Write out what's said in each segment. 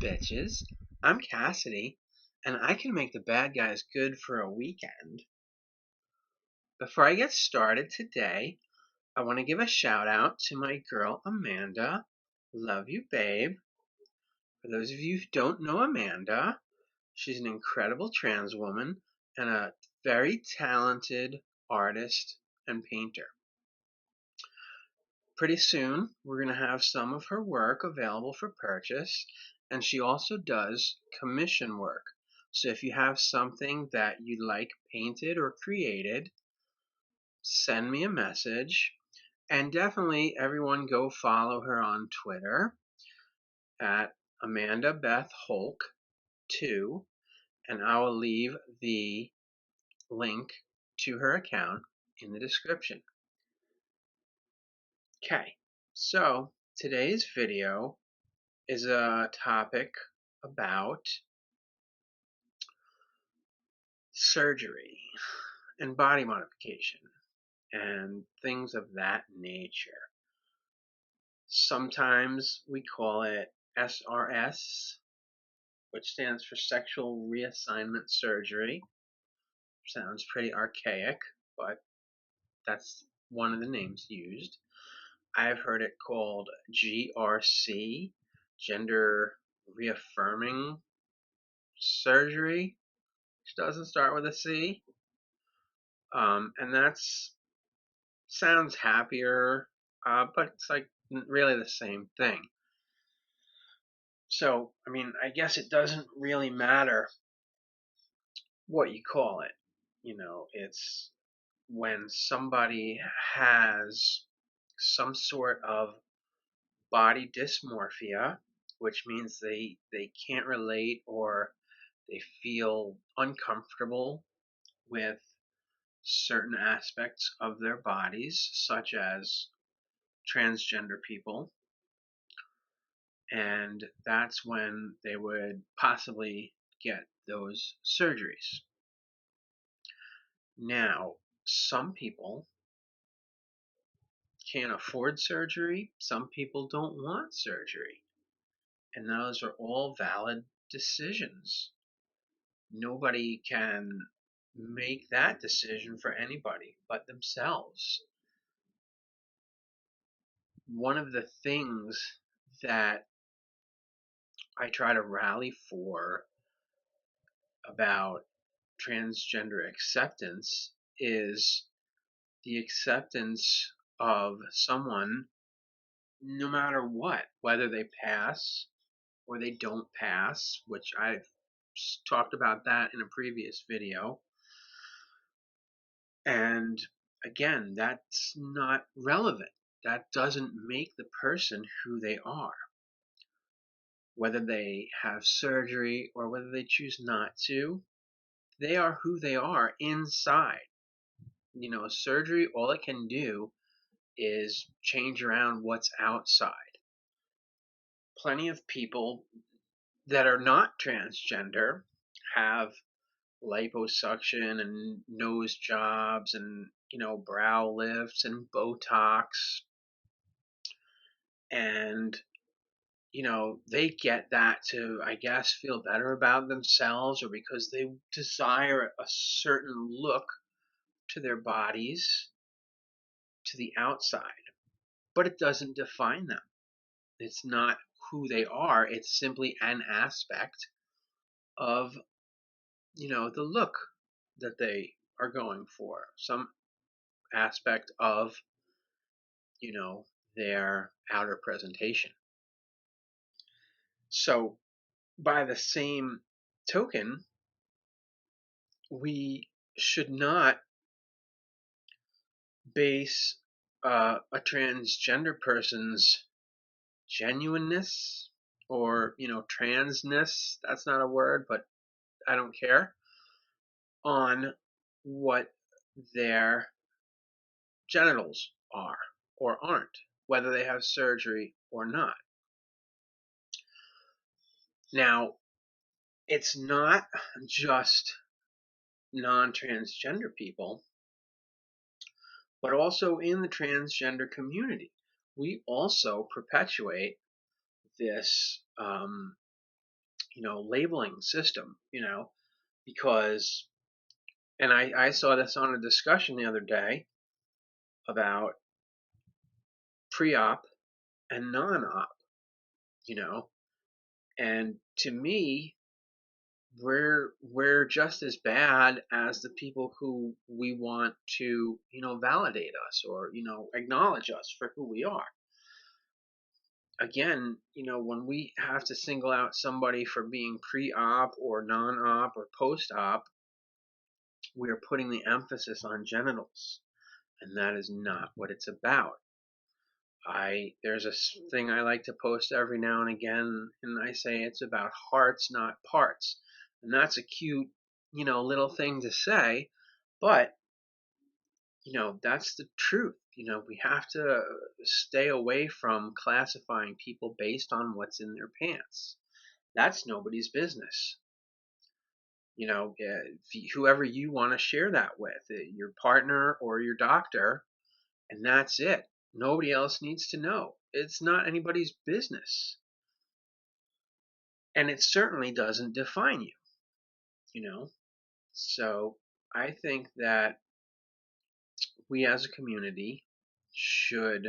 bitches. I'm Cassidy, and I can make the bad guys good for a weekend. Before I get started today, I want to give a shout out to my girl Amanda. Love you, babe. For those of you who don't know Amanda, she's an incredible trans woman and a very talented artist and painter. Pretty soon, we're going to have some of her work available for purchase, and she also does commission work. So if you have something that you'd like painted or created, send me a message. And definitely everyone go follow her on Twitter at Amanda Beth Hulk 2, and I will leave the link to her account in the description. Okay, so today's video is a topic about surgery and body modification and things of that nature. Sometimes we call it SRS, which stands for sexual reassignment surgery. Sounds pretty archaic, but that's one of the names used. I've heard it called GRC, gender reaffirming surgery, which doesn't start with a C. And that's sounds happier, but it's like really the same thing. So, I mean, I guess it doesn't really matter what you call it. It's when somebody has some sort of body dysmorphia, which means they can't relate or they feel uncomfortable with certain aspects of their bodies, such as transgender people, and that's when they would possibly get those surgeries. Now, some people can't afford surgery, some people don't want surgery, and those are all valid decisions. Nobody can make that decision for anybody but themselves. One of the things that I try to rally for about transgender acceptance is the acceptance of someone no matter what, whether they pass or they don't pass, which I've talked about that in a previous video. And again, that's not relevant. That doesn't make the person who they are. Whether they have surgery or whether they choose not to, they are who they are inside. Surgery, all it can do is change around what's outside. Plenty of people that are not transgender have liposuction and nose jobs and brow lifts and Botox, and they get that to, I guess, feel better about themselves, or because they desire a certain look to their bodies, to the outside, but it doesn't define them. It's not who they are. It's simply an aspect of the look that they are going for, some aspect of their outer presentation. So by the same token, we should not base a transgender person's genuineness or transness, that's not a word, but I don't care, on what their genitals are or aren't, whether they have surgery or not. Now, it's not just non-transgender people, but also in the transgender community. We also perpetuate this labeling system, because, and I saw this on a discussion the other day about pre-op and non-op, you know, and to me, we're just as bad as the people who we want to, validate us or, acknowledge us for who we are. Again, when we have to single out somebody for being pre-op or non-op or post-op, we are putting the emphasis on genitals, and that is not what it's about. There's a thing I like to post every now and again, and I say it's about hearts, not parts. And that's a cute, little thing to say, but that's the truth. We have to stay away from classifying people based on what's in their pants. That's nobody's business. Whoever you want to share that with, your partner or your doctor, and that's it. Nobody else needs to know. It's not anybody's business. And it certainly doesn't define you. So I think that we as a community should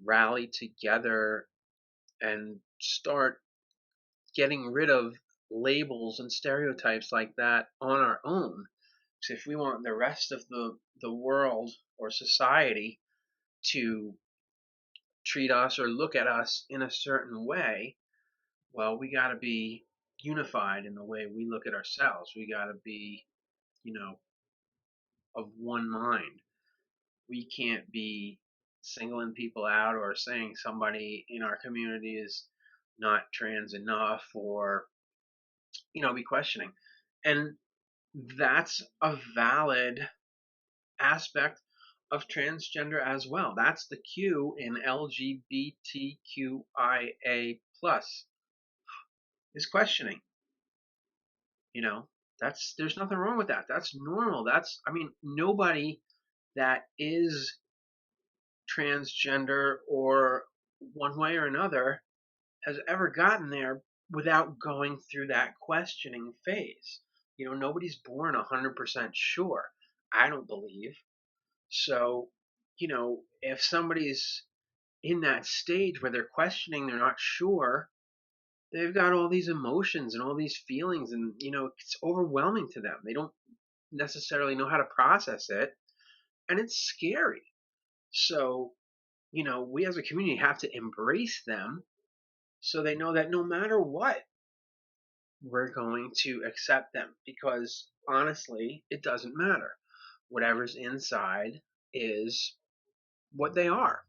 rally together and start getting rid of labels and stereotypes like that on our own. Because if we want the rest of the world or society to treat us or look at us in a certain way, well, we got to be unified in the way we look at ourselves. We got to be, of one mind. We can't be singling people out or saying somebody in our community is not trans enough or, be questioning. And that's a valid aspect of transgender as well. That's the Q in LGBTQIA plus is questioning. There's nothing wrong with that. That's normal. Nobody that is transgender or one way or another has ever gotten there without going through that questioning phase. Nobody's born 100% sure. I don't believe. So, if somebody's in that stage where they're questioning, they're not sure, they've got all these emotions and all these feelings, and, it's overwhelming to them. They don't necessarily know how to process it, and it's scary. So, we as a community have to embrace them so they know that no matter what, we're going to accept them, because honestly, it doesn't matter. Whatever's inside is what they are.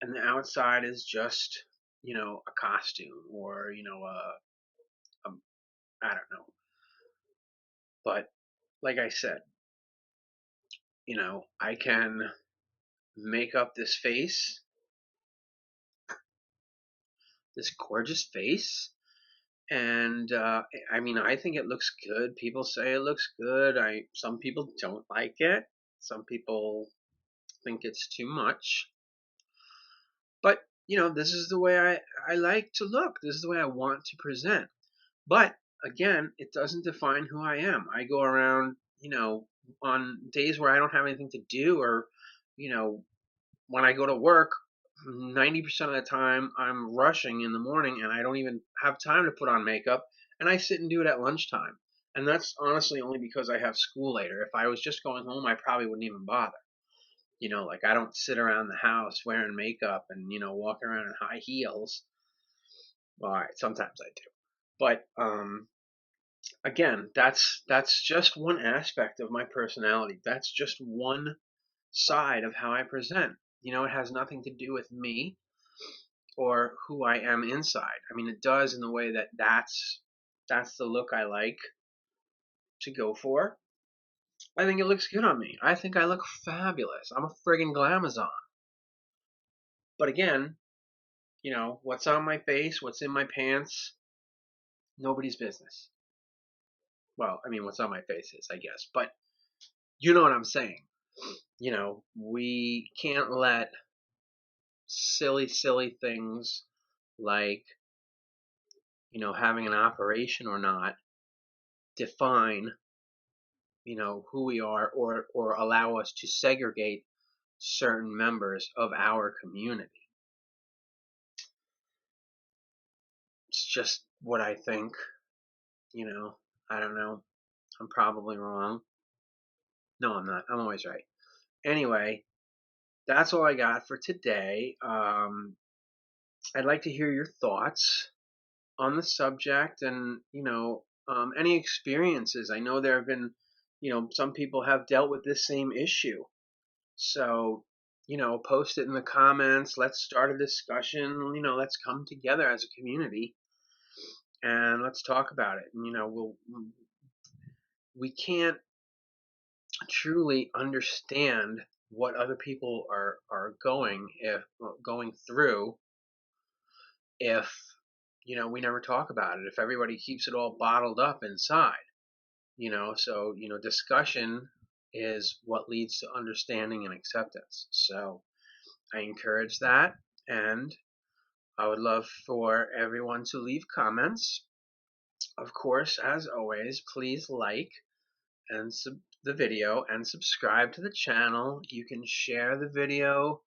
And the outside is just, a costume or, I don't know. But like I said, I can make up this face, this gorgeous face. And I think it looks good. People say it looks good. Some people don't like it. Some people think it's too much. But this is the way I like to look. This is the way I want to present. But again, it doesn't define who I am. I go around, on days where I don't have anything to do, or when I go to work, 90% of the time I'm rushing in the morning and I don't even have time to put on makeup, and I sit and do it at lunchtime. And that's honestly only because I have school later. If I was just going home, I probably wouldn't even bother. I don't sit around the house wearing makeup and, walking around in high heels. Well, all right, sometimes I do. But again, that's just one aspect of my personality. That's just one side of how I present. It has nothing to do with me or who I am inside. It does in the way that that's the look I like to go for. I think it looks good on me. I think I look fabulous. I'm a friggin' glamazon. But again, what's on my face, what's in my pants, nobody's business. Well, what's on my face is, I guess. But you know what I'm saying. We can't let silly things like having an operation or not define, who we are, or allow us to segregate certain members of our community. It's just what I think. I don't know. I'm probably wrong. No, I'm not. I'm always right. Anyway, that's all I got for today. I'd like to hear your thoughts on the subject, and any experiences. I know there have been, some people have dealt with this same issue. So, post it in the comments. Let's start a discussion. Let's come together as a community and let's talk about it. And, we can't truly understand what other people are going through if we never talk about it, if everybody keeps it all bottled up inside. So discussion is what leads to understanding and acceptance. So I encourage that, and I would love for everyone to leave comments. Of course, as always, please like and the video and subscribe to the channel. You can share the video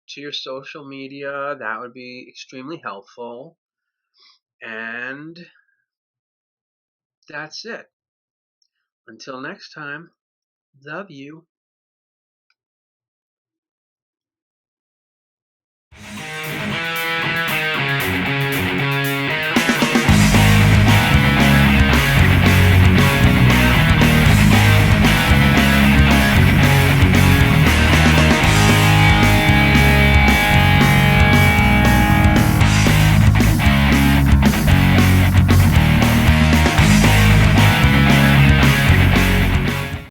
to your social media. That would be extremely helpful. And that's it. Until next time, love you.